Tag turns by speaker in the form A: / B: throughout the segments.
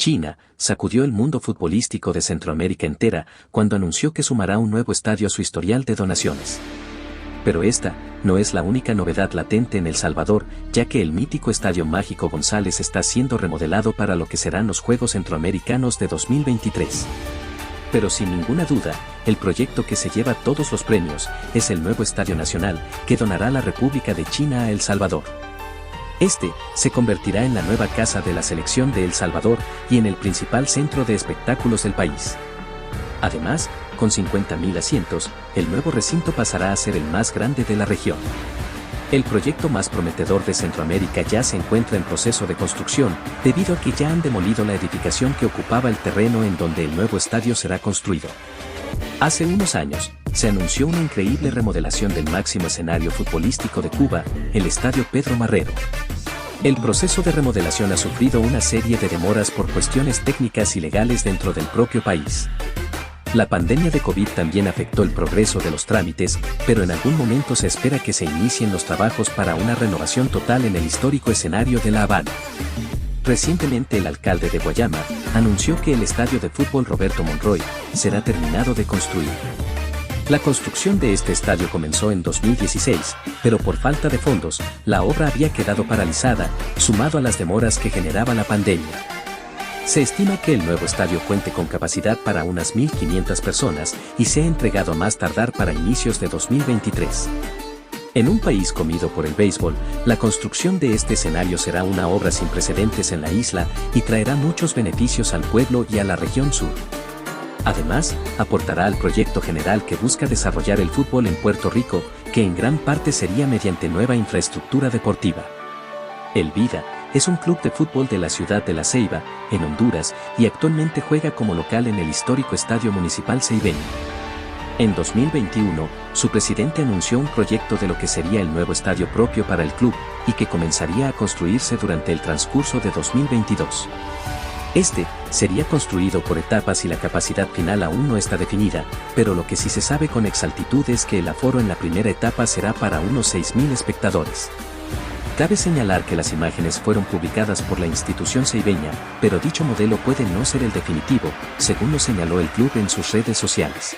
A: China, sacudió el mundo futbolístico de Centroamérica entera cuando anunció que sumará un nuevo estadio a su historial de donaciones. Pero esta no es la única novedad latente en El Salvador, ya que el mítico Estadio Mágico González está siendo remodelado para lo que serán los Juegos Centroamericanos de 2023. Pero sin ninguna duda, el proyecto que se lleva todos los premios es el nuevo Estadio Nacional que donará la República de China a El Salvador. Este se convertirá en la nueva casa de la selección de El Salvador y en el principal centro de espectáculos del país. Además, con 50.000 asientos, el nuevo recinto pasará a ser el más grande de la región. El proyecto más prometedor de Centroamérica ya se encuentra en proceso de construcción, debido a que ya han demolido la edificación que ocupaba el terreno en donde el nuevo estadio será construido. Hace unos años, se anunció una increíble remodelación del máximo escenario futbolístico de Cuba, el Estadio Pedro Marrero. El proceso de remodelación ha sufrido una serie de demoras por cuestiones técnicas y legales dentro del propio país. La pandemia de COVID también afectó el progreso de los trámites, pero en algún momento se espera que se inicien los trabajos para una renovación total en el histórico escenario de La Habana. Recientemente el alcalde de Guayama anunció que el estadio de fútbol Roberto Monroy será terminado de construir. La construcción de este estadio comenzó en 2016, pero por falta de fondos, la obra había quedado paralizada, sumado a las demoras que generaba la pandemia. Se estima que el nuevo estadio cuente con capacidad para unas 1.500 personas y sea entregado a más tardar para inicios de 2023. En un país comido por el béisbol, la construcción de este escenario será una obra sin precedentes en la isla y traerá muchos beneficios al pueblo y a la región sur. Además, aportará al proyecto general que busca desarrollar el fútbol en Puerto Rico, que en gran parte sería mediante nueva infraestructura deportiva. El Vida es un club de fútbol de la ciudad de La Ceiba, en Honduras, y actualmente juega como local en el histórico Estadio Municipal Ceibeño. En 2021, su presidente anunció un proyecto de lo que sería el nuevo estadio propio para el club, y que comenzaría a construirse durante el transcurso de 2022. Este sería construido por etapas y la capacidad final aún no está definida, pero lo que sí se sabe con exactitud es que el aforo en la primera etapa será para unos 6.000 espectadores. Cabe señalar que las imágenes fueron publicadas por la institución ceibeña, pero dicho modelo puede no ser el definitivo, según lo señaló el club en sus redes sociales.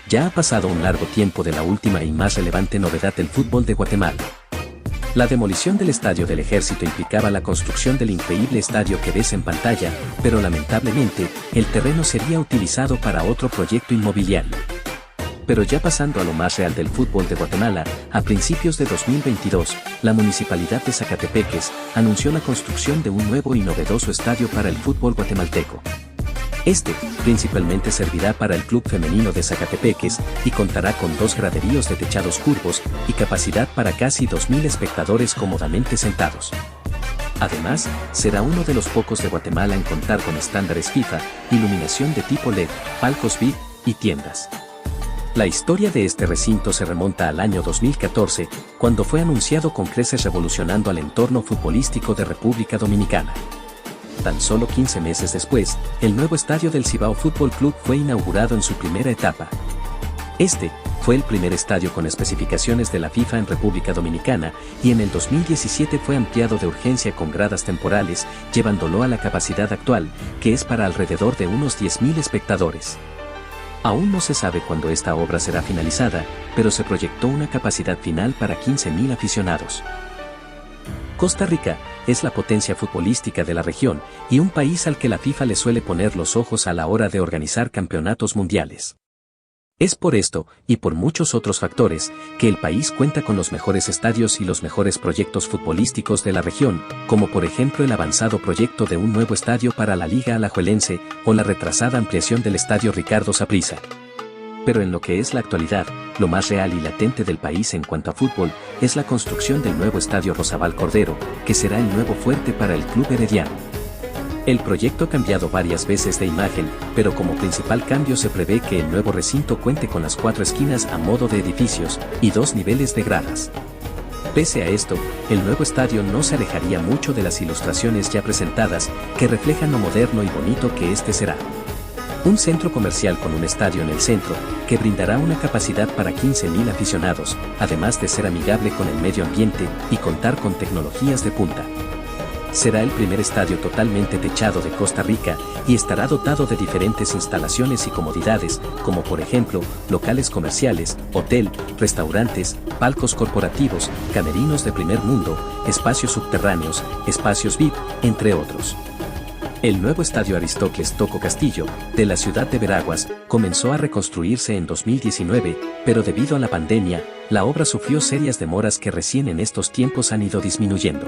A: Ya ha pasado un largo tiempo de la última y más relevante novedad del fútbol de Guatemala. La demolición del Estadio del Ejército implicaba la construcción del increíble estadio que ves en pantalla, pero lamentablemente, el terreno sería utilizado para otro proyecto inmobiliario. Pero ya pasando a lo más real del fútbol de Guatemala, a principios de 2022, la Municipalidad de Zacatepeques anunció la construcción de un nuevo y novedoso estadio para el fútbol guatemalteco. Este, principalmente servirá para el club femenino de Zacatepeques y contará con 2 graderíos de techados curvos y capacidad para casi 2.000 espectadores cómodamente sentados. Además, será uno de los pocos de Guatemala en contar con estándares FIFA, iluminación de tipo LED, palcos VIP y tiendas. La historia de este recinto se remonta al año 2014, cuando fue anunciado con creces revolucionando al entorno futbolístico de República Dominicana. Tan solo 15 meses después, el nuevo estadio del Cibao Fútbol Club fue inaugurado en su primera etapa. Este fue el primer estadio con especificaciones de la FIFA en República Dominicana y en el 2017 fue ampliado de urgencia con gradas temporales, llevándolo a la capacidad actual, que es para alrededor de unos 10.000 espectadores. Aún no se sabe cuándo esta obra será finalizada, pero se proyectó una capacidad final para 15.000 aficionados. Costa Rica es la potencia futbolística de la región y un país al que la FIFA le suele poner los ojos a la hora de organizar campeonatos mundiales. Es por esto, y por muchos otros factores, que el país cuenta con los mejores estadios y los mejores proyectos futbolísticos de la región, como por ejemplo el avanzado proyecto de un nuevo estadio para la Liga Alajuelense o la retrasada ampliación del Estadio Ricardo Saprissa. Pero en lo que es la actualidad, lo más real y latente del país en cuanto a fútbol es la construcción del nuevo Estadio Rosabal Cordero, que será el nuevo fuerte para el club herediano. El proyecto ha cambiado varias veces de imagen, pero como principal cambio se prevé que el nuevo recinto cuente con las 4 esquinas a modo de edificios y 2 niveles de gradas. Pese a esto, el nuevo estadio no se alejaría mucho de las ilustraciones ya presentadas, que reflejan lo moderno y bonito que este será. Un centro comercial con un estadio en el centro, que brindará una capacidad para 15.000 aficionados, además de ser amigable con el medio ambiente y contar con tecnologías de punta. Será el primer estadio totalmente techado de Costa Rica y estará dotado de diferentes instalaciones y comodidades, como por ejemplo, locales comerciales, hotel, restaurantes, palcos corporativos, camerinos de primer mundo, espacios subterráneos, espacios VIP, entre otros. El nuevo estadio Aristócles Toco Castillo, de la ciudad de Veraguas, comenzó a reconstruirse en 2019, pero debido a la pandemia, la obra sufrió serias demoras que recién en estos tiempos han ido disminuyendo.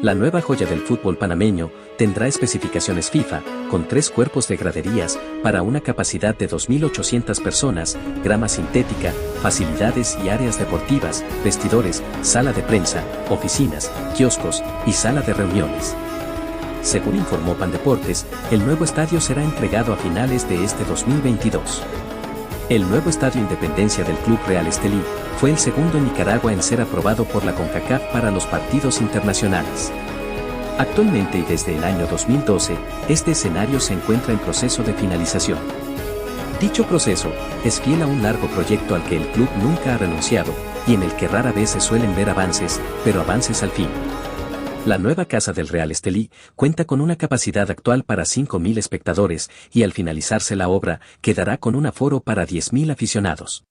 A: La nueva joya del fútbol panameño tendrá especificaciones FIFA, con 3 cuerpos de graderías, para una capacidad de 2.800 personas, grama sintética, facilidades y áreas deportivas, vestidores, sala de prensa, oficinas, kioscos y sala de reuniones. Según informó Pandeportes, el nuevo estadio será entregado a finales de este 2022. El nuevo Estadio Independencia del Club Real Estelí fue el segundo en Nicaragua en ser aprobado por la CONCACAF para los partidos internacionales. Actualmente y desde el año 2012, este escenario se encuentra en proceso de finalización. Dicho proceso es fiel a un largo proyecto al que el club nunca ha renunciado y en el que rara vez se suelen ver avances, pero avances al fin. La nueva casa del Real Estelí cuenta con una capacidad actual para 5.000 espectadores y al finalizarse la obra quedará con un aforo para 10.000 aficionados.